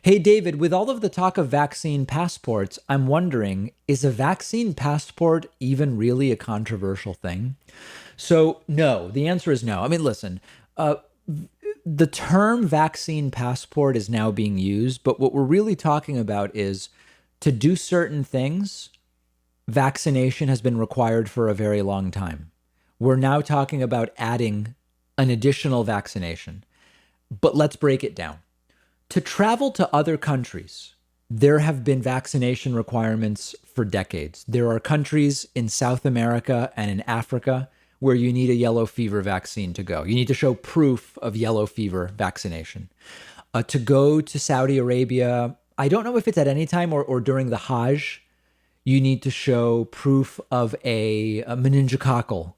Hey, David, with all of the talk of vaccine passports, I'm wondering, is a vaccine passport even really a controversial thing? So, no, the answer is no. I mean, listen, uh, the term vaccine passport is now being used, but what we're really talking about is to do certain things, vaccination has been required for a very long time. We're now talking about adding an additional vaccination. But let's break it down. To travel to other countries, there have been vaccination requirements for decades. There are countries in South America and in Africa where you need a yellow fever vaccine to go. You need to show proof of yellow fever vaccination. To go to Saudi Arabia, I don't know if it's at any time or during the Hajj, you need to show proof of a meningococcal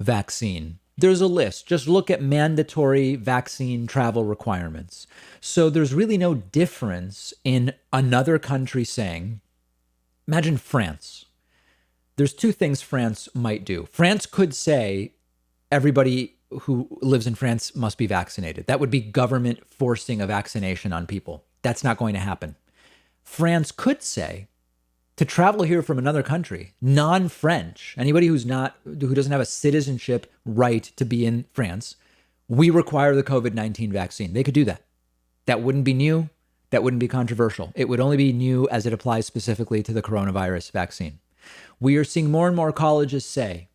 vaccine. There's a list. Just look at mandatory vaccine travel requirements. So there's really no difference in another country saying, imagine France. There's two things France might do. France could say everybody who lives in France must be vaccinated. That would be government forcing a vaccination on people. That's not going to happen. France could say, to travel here from another country, non-French, anybody who doesn't have a citizenship right to be in France, we require the COVID-19 vaccine. They could do that. That wouldn't be new. That wouldn't be controversial. It would only be new as it applies specifically to the coronavirus vaccine. We are seeing more and more colleges say,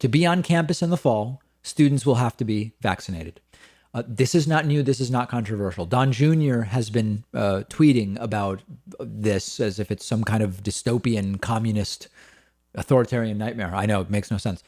to be on campus in the fall, students will have to be vaccinated. This is not new. This is not controversial. Don Jr. has been tweeting about this as if it's some kind of dystopian, communist, authoritarian nightmare. I know, it makes no sense.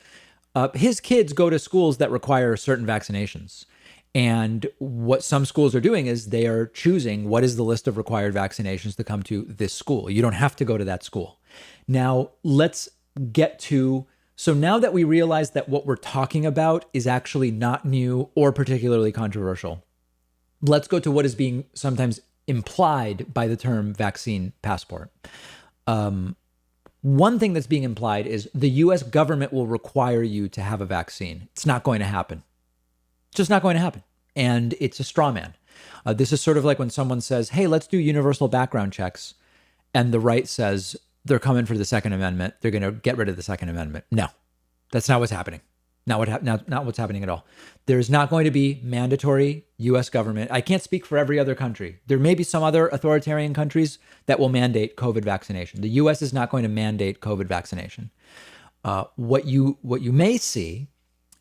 His kids go to schools that require certain vaccinations. And what some schools are doing is they are choosing what is the list of required vaccinations to come to this school. You don't have to go to that school. Now, let's get to... So now that we realize that what we're talking about is actually not new or particularly controversial, let's go to what is being sometimes implied by the term vaccine passport. One thing that's being implied is the US government will require you to have a vaccine. It's not going to happen. It's just not going to happen. And it's a straw man. This is sort of like when someone says, hey, let's do universal background checks. And the right says, they're coming for the Second Amendment. They're going to get rid of the Second Amendment. No, that's not what's happening. Not what's happening at all. There's not going to be mandatory U.S. government. I can't speak for every other country. There may be some other authoritarian countries that will mandate COVID vaccination. The U.S. is not going to mandate COVID vaccination. What you may see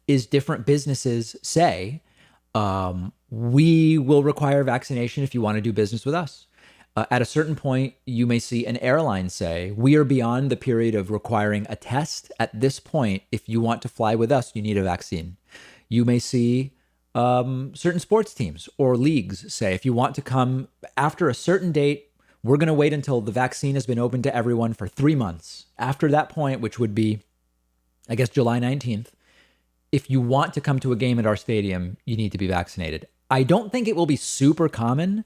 is different businesses say, we will require vaccination if you want to do business with us. At a certain point, you may see an airline say, we are beyond the period of requiring a test. At this point, if you want to fly with us, you need a vaccine. You may see certain sports teams or leagues say, if you want to come after a certain date, we're going to wait until the vaccine has been open to everyone for 3 months. After that point, which would be, I guess, July 19th, if you want to come to a game at our stadium, you need to be vaccinated. I don't think it will be super common,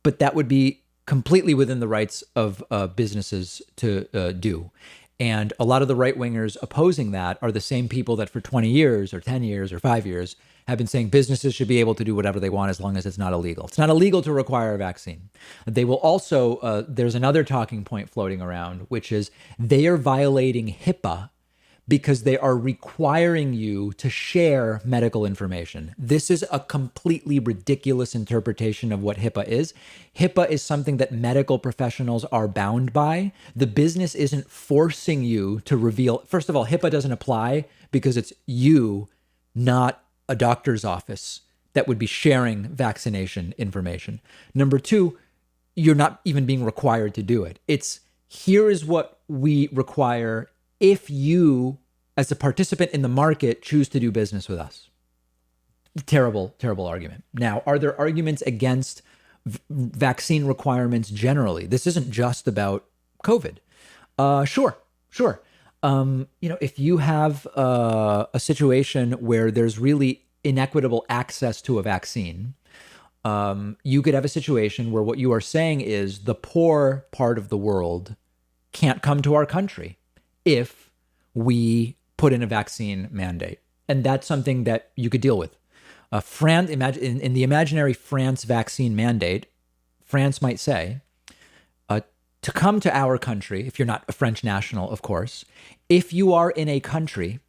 but that would be completely within the rights of businesses to do. And a lot of the right-wingers opposing that are the same people that for 20 years or 10 years or 5 years have been saying businesses should be able to do whatever they want as long as it's not illegal. It's not illegal to require a vaccine. They will also, there's another talking point floating around, which is they are violating HIPAA because they are requiring you to share medical information. This is a completely ridiculous interpretation of what HIPAA is. HIPAA is something that medical professionals are bound by. The business isn't forcing you to reveal. First of all, HIPAA doesn't apply because it's you, not a doctor's office, that would be sharing vaccination information. Number two, you're not even being required to do it. It's here is what we require if you, as a participant in the market, choose to do business with us. Terrible, terrible argument. Now, are there arguments against vaccine requirements generally? This isn't just about COVID. Sure. If you have a situation where there's really inequitable access to a vaccine, you could have a situation where what you are saying is the poor part of the world can't come to our country if we put in a vaccine mandate. And that's something that you could deal with. France, imagine in the imaginary France vaccine mandate, France might say, uh, to come to our country, if you're not a French national, of course, if you are in a country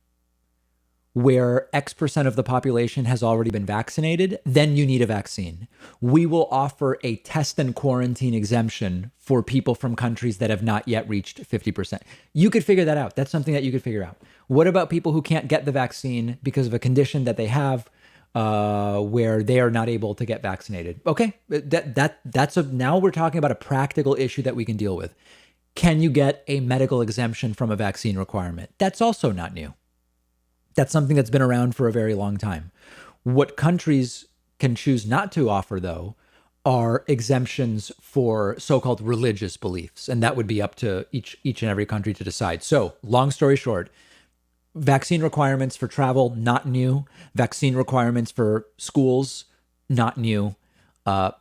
where X% of the population has already been vaccinated, then you need a vaccine. We will offer a test and quarantine exemption for people from countries that have not yet reached 50%. You could figure that out. That's something that you could figure out. What about people who can't get the vaccine because of a condition that they have where they are not able to get vaccinated? Okay, now we're talking about a practical issue that we can deal with. Can you get a medical exemption from a vaccine requirement? That's also not new. That's something that's been around for a very long time. What countries can choose not to offer, though, are exemptions for so-called religious beliefs. And that would be up to each and every country to decide. So, long story short, vaccine requirements for travel, not new. Vaccine requirements for schools, not new.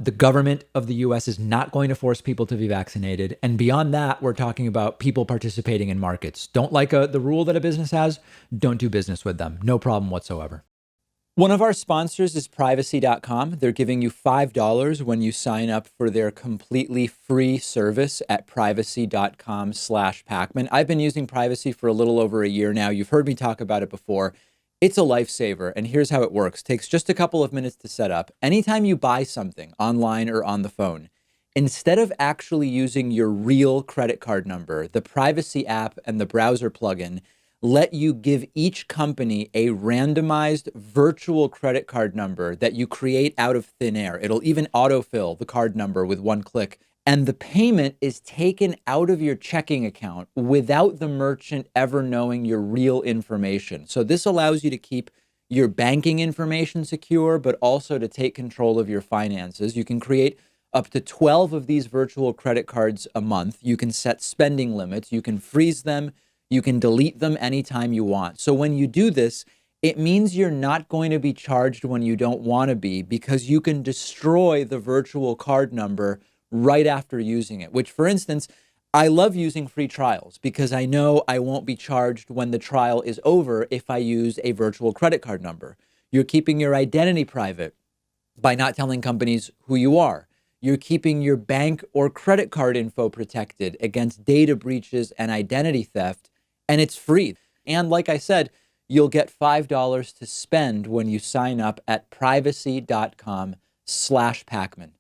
The government of the US is not going to force people to be vaccinated. And beyond that, we're talking about people participating in markets. Don't like the rule that a business has, don't do business with them. No problem whatsoever. One of our sponsors is privacy.com. They're giving you $5 when you sign up for their completely free service at privacy.com/Pakman. I've been using Privacy for a little over a year now. You've heard me talk about it before. It's a lifesaver, and here's how it works. It takes just a couple of minutes to set up. Anytime you buy something online or on the phone, instead of actually using your real credit card number, the Privacy app and the browser plugin let you give each company a randomized virtual credit card number that you create out of thin air. It'll even autofill the card number with one click. And the payment is taken out of your checking account without the merchant ever knowing your real information. So this allows you to keep your banking information secure, but also to take control of your finances. You can create up to 12 of these virtual credit cards a month. You can set spending limits. You can freeze them. You can delete them anytime you want. So when you do this, it means you're not going to be charged when you don't want to be, because you can destroy the virtual card number right after using it, which, for instance, I love using free trials because I know I won't be charged when the trial is over if I use a virtual credit card number. You're keeping your identity private by not telling companies who you are. You're keeping your bank or credit card info protected against data breaches and identity theft, and it's free. And like I said, you'll get $5 to spend when you sign up at privacy.com/Pakman.